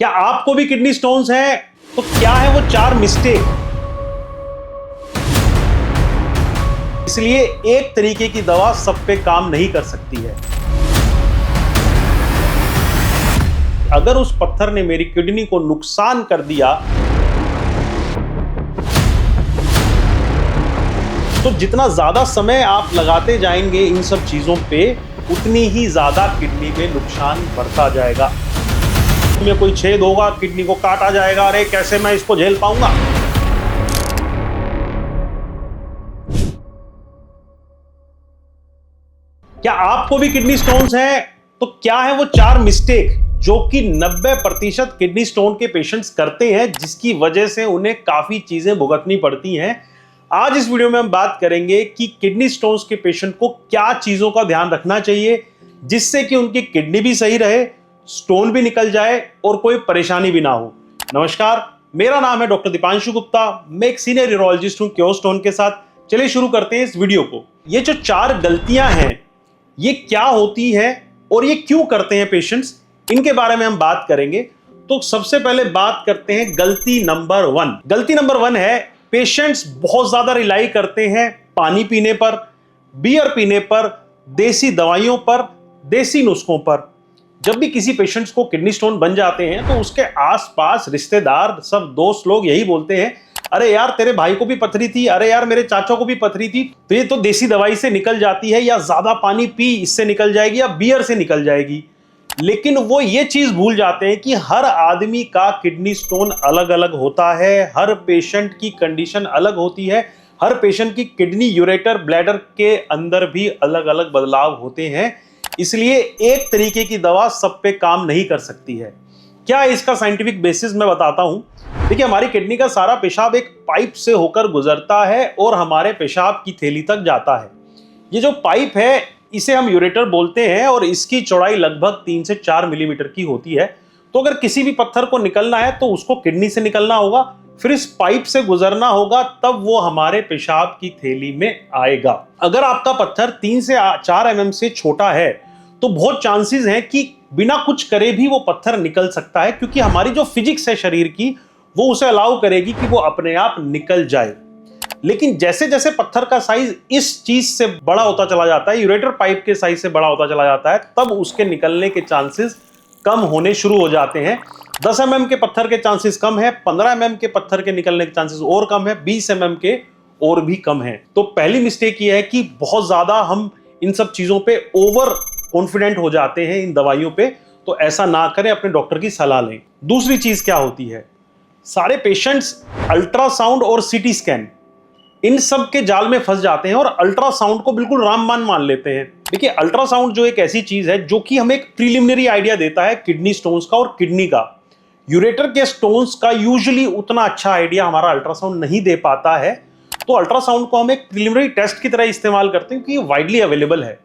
क्या आपको भी किडनी स्टोन्स हैं? तो क्या है वो 4 मिस्टेक? इसलिए एक तरीके की दवा सब पे काम नहीं कर सकती है। अगर उस पत्थर ने मेरी किडनी को नुकसान कर दिया तो जितना ज्यादा समय आप लगाते जाएंगे इन सब चीजों पे, उतनी ही ज्यादा किडनी में नुकसान बढ़ता जाएगा। में कोई छेद होगा, किडनी को काटा जाएगा, अरे कैसे मैं इसको झेल पाऊंगा। क्या आपको भी किडनी स्टोन्स हैं? तो क्या है वो 4 मिस्टेक जो कि 90% किडनी स्टोन के पेशेंट्स करते हैं, जिसकी वजह से उन्हें काफी चीजें भुगतनी पड़ती हैं। आज इस वीडियो में हम बात करेंगे कि किडनी स्टोन्स के पेशेंट को क्या चीजों का ध्यान रखना चाहिए जिससे कि उनकी किडनी भी सही रहे, स्टोन भी निकल जाए और कोई परेशानी भी ना हो। नमस्कार, मेरा नाम है डॉक्टर दीपांशु गुप्ता। मैं एक सीनियर यूरोलॉजिस्ट हूं क्योर स्टोन के साथ। चलिए शुरू करते हैं इस वीडियो को। ये जो 4 गलतियां हैं, ये क्या होती है और ये क्यों करते हैं पेशेंट्स, इनके बारे में हम बात करेंगे। तो सबसे पहले बात करते हैं गलती नंबर 1। गलती नंबर 1 है, पेशेंट्स बहुत ज्यादा रिलाई करते हैं पानी पीने पर, बियर पीने पर, देसी दवाइयों पर, देसी नुस्खों पर। जब भी किसी पेशेंट्स को किडनी स्टोन बन जाते हैं तो उसके आसपास रिश्तेदार, सब दोस्त लोग यही बोलते हैं, अरे यार तेरे भाई को भी पथरी थी, अरे यार मेरे चाचा को भी पथरी थी, तो ये तो देसी दवाई से निकल जाती है, या ज्यादा पानी पी इससे निकल जाएगी, या बियर से निकल जाएगी। लेकिन वो ये चीज भूल जाते हैं कि हर आदमी का किडनी स्टोन अलग अलग होता है, हर पेशेंट की कंडीशन अलग होती है, हर पेशेंट की किडनी यूरेटर ब्लैडर के अंदर भी अलग अलग बदलाव होते हैं। इसलिए एक तरीके की दवा सब पे काम नहीं कर सकती है। क्या है इसका साइंटिफिक बेसिस, मैं बताता हूं। देखिए, हमारी किडनी का सारा पेशाब एक पाइप से होकर गुजरता है और हमारे पेशाब की थैली तक जाता है। ये जो पाइप है इसे हम यूरेटर बोलते हैं और इसकी चौड़ाई लगभग 3 से 4 मिलीमीटर की होती है। तो अगर किसी भी पत्थर को निकलना है तो उसको किडनी से निकलना होगा, फिर इस पाइप से गुजरना होगा, तब वो हमारे पेशाब की थैली में आएगा। अगर आपका पत्थर 3 से 4 mm से छोटा है तो बहुत चांसेस हैं कि बिना कुछ करे भी वो पत्थर निकल सकता है, क्योंकि हमारी जो फिजिक्स है शरीर की वो उसे अलाउ करेगी कि वो अपने आप निकल जाए। लेकिन जैसे जैसे पत्थर का साइज इस चीज से बड़ा होता चला जाता है, यूरेटर पाइप के साइज से बड़ा होता चला जाता है, तब उसके निकलने के चांसेस कम होने शुरू हो जाते हैं। 10 mm के पत्थर के चांसेस कम है, 15 mm के पत्थर के निकलने के चांसेस और कम है, 20 mm के और भी कम है। तो पहली मिस्टेक ये है कि बहुत ज्यादा हम इन सब चीजों पे ओवर कॉन्फिडेंट हो जाते हैं, इन दवाइयों पे। तो ऐसा ना करें, अपने डॉक्टर की सलाह लें। दूसरी चीज क्या होती है, सारे पेशेंट्स अल्ट्रासाउंड और सीटी स्कैन इन सब के जाल में फंस जाते हैं और अल्ट्रासाउंड को बिल्कुल रामबाण मान लेते हैं। देखिए, अल्ट्रासाउंड जो एक ऐसी चीज है जो कि हमें एक प्रीलिमिनरी आइडिया देता है किडनी स्टोन्स का और किडनी का। यूरेटर के स्टोन्स का यूजुअली उतना अच्छा आइडिया हमारा अल्ट्रासाउंड नहीं दे पाता है। तो अल्ट्रासाउंड को हम एक प्रीलिमिनरी टेस्ट की तरह इस्तेमाल करते हैं क्योंकि ये वाइडली अवेलेबल है।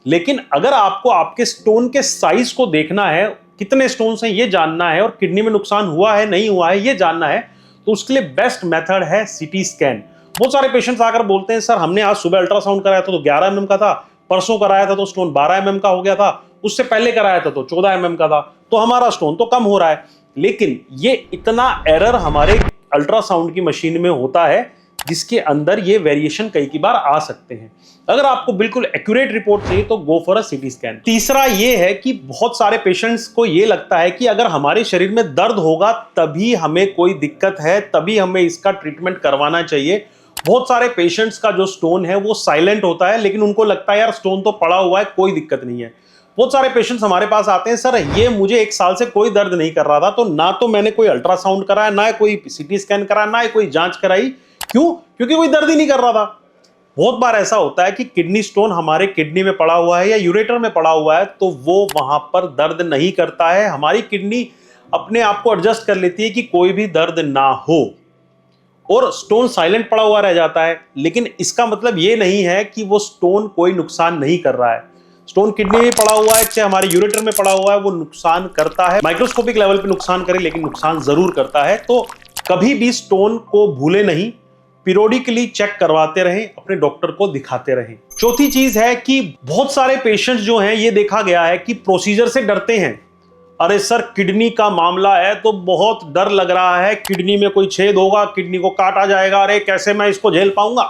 लेकिन अगर आपको आपके स्टोन के साइज को देखना है, कितने स्टोन्स हैं ये जानना है, और किडनी में नुकसान हुआ है नहीं हुआ है ये जानना है, तो उसके लिए बेस्ट मेथड है सीटी स्कैन। बहुत सारे पेशेंट्स आकर बोलते हैं, सर हमने आज सुबह अल्ट्रासाउंड कराया था तो 11 mm का था, परसों कराया था तो स्टोन 12 mm का हो गया था, उससे पहले कराया था तो 14 mm का था, तो हमारा स्टोन तो कम हो रहा है। लेकिन ये इतना एरर हमारे अल्ट्रासाउंड की मशीन में होता है जिसके अंदर ये वेरिएशन कई बार आ सकते हैं। अगर आपको बिल्कुल एक्यूरेट रिपोर्ट चाहिए तो go for a CT scan. तीसरा ये है कि बहुत सारे पेशेंट्स को ये लगता है कि अगर हमारे शरीर में दर्द होगा तभी हमें कोई दिक्कत है, तभी हमें इसका ट्रीटमेंट करवाना चाहिए। बहुत सारे पेशेंट्स का जो स्टोन है वो साइलेंट होता है, लेकिन उनको लगता है यार स्टोन तो पड़ा हुआ है, कोई दिक्कत नहीं है। बहुत सारे पेशेंट्स हमारे पास आते हैं, सर ये मुझे 1 साल से कोई दर्द नहीं कर रहा था, तो ना तो मैंने कोई अल्ट्रासाउंड कराया, ना कोई सीटी स्कैन कराया, ना कोई जांच कराई। क्यों? क्योंकि कोई दर्द ही नहीं कर रहा था। बहुत बार ऐसा होता है कि किडनी स्टोन हमारे किडनी में पड़ा हुआ है या यूरेटर में पड़ा हुआ है, तो वो वहां पर दर्द नहीं करता है। हमारी किडनी अपने आप को एडजस्ट कर लेती है कि कोई भी दर्द ना हो, और स्टोन साइलेंट पड़ा हुआ रह जाता है। लेकिन इसका मतलब ये नहीं है कि वो स्टोन कोई नुकसान नहीं कर रहा है। स्टोन किडनी में पड़ा हुआ है, चाहे हमारे यूरेटर में पड़ा हुआ है, वो नुकसान करता है। माइक्रोस्कोपिक लेवल पे नुकसान करे, लेकिन नुकसान जरूर करता है। तो कभी भी स्टोन को भूले नहीं, पीरियोडिकली चेक करवाते रहें, अपने डॉक्टर को दिखाते रहें। चौथी चीज है कि बहुत सारे पेशेंट्स जो हैं, ये देखा गया है कि प्रोसीजर से डरते हैं। अरे सर किडनी का मामला है तो बहुत डर लग रहा है, किडनी में कोई छेद होगा, किडनी को काटा जाएगा, अरे कैसे मैं इसको झेल पाऊंगा।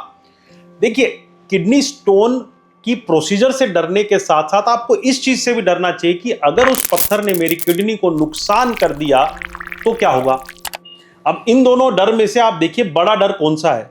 देखिए, किडनी स्टोन की प्रोसीजर से डरने के साथ साथ आपको इस चीज से भी डरना चाहिए कि अगर उस पत्थर ने मेरी किडनी को नुकसान कर दिया तो क्या होगा। अब इन दोनों डर में से आप देखिए बड़ा डर कौन सा है,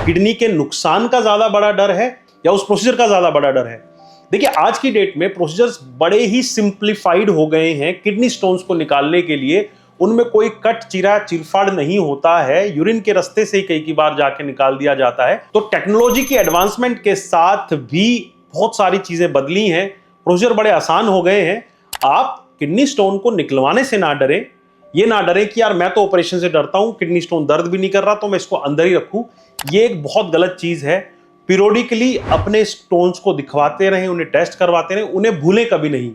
किडनी के नुकसान का ज्यादा बड़ा डर है या उस प्रोसीजर का ज्यादा बड़ा डर है। देखिए, आज की डेट में प्रोसीजर्स बड़े ही सिंप्लीफाइड हो गए हैं किडनी स्टोन्स को निकालने के लिए। उनमें कोई कट चिरा चिरफाड़ नहीं होता है, यूरिन के रास्ते से ही कई बार जाके निकाल दिया जाता है। तो टेक्नोलॉजी की एडवांसमेंट के साथ भी बहुत सारी चीजें बदली हैं, प्रोसीजर बड़े आसान हो गए हैं। आप किडनी स्टोन को निकलवाने से ना डरें, ये ना डरें कि यार मैं तो ऑपरेशन से डरता हूं, किडनी स्टोन दर्द भी नहीं कर रहा तो मैं इसको अंदर ही रखूं। ये एक बहुत गलत चीज है। पीरियोडिकली अपने स्टोन्स को दिखवाते रहें, उन्हें टेस्ट करवाते रहें, उन्हें भूलें कभी नहीं।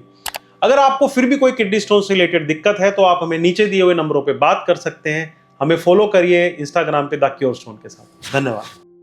अगर आपको फिर भी कोई किडनी स्टोन से रिलेटेड दिक्कत है तो आप हमें नीचे दिए हुए नंबरों पे बात कर सकते हैं। हमें फॉलो करिए इंस्टाग्राम पे द क्योर स्टोन के साथ। धन्यवाद।